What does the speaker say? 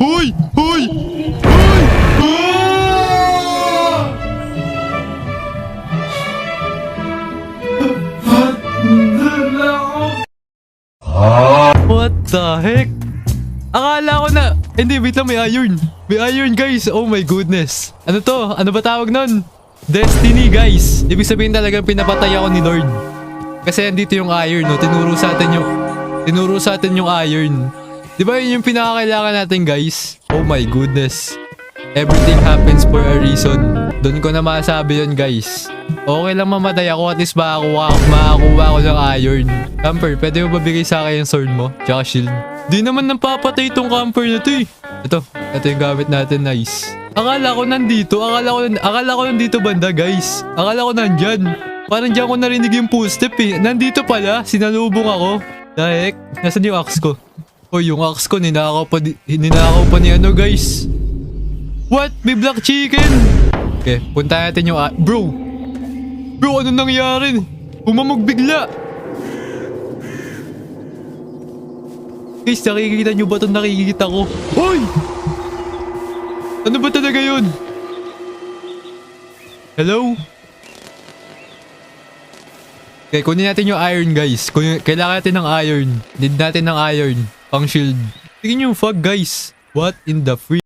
Hoy! Hoy! What the heck? Akala ko na... Hindi, wait lang, may iron. May iron, guys. Oh my goodness. Ano to? Ano ba tawag nun? Destiny, guys. Ibig sabihin talagang pinapatay ako ni Lord. Kasi andito yung iron, no? Tinuro sa atin yung iron. Di ba yun yung pinakakailangan natin, guys? Oh my goodness. Everything happens for a reason. Doon ko na masabi yun, guys. Okay lang mamatay ako, at least makakuha ako ng iron. Camper, pwede mo ba bigay sa akin yung sword mo? Tsaka shield. Di naman napapatay itong camper na to eh. Ito yung gamit natin, nice. Akala ko nandito banda, guys. Akala ko nandyan. Parang dyan ko narinig yung footstep eh. Nandito pala, sinalubong ako. Dahek, nasan yung axe ko? Oh, yung axe ko, ninakaw pa ni ano, guys. What? May black chicken! Okay, punta natin yung... Bro, ano nangyari? Umamog bigla! Guys, nakikita nyo ba itong nakikita ko? Hoy! Ano ba talaga yun? Hello? Okay, kunin natin yung iron, guys. Kailangan natin ng iron. Need natin ng iron. Pang shield. Tingnan yung fog, guys. What in the free...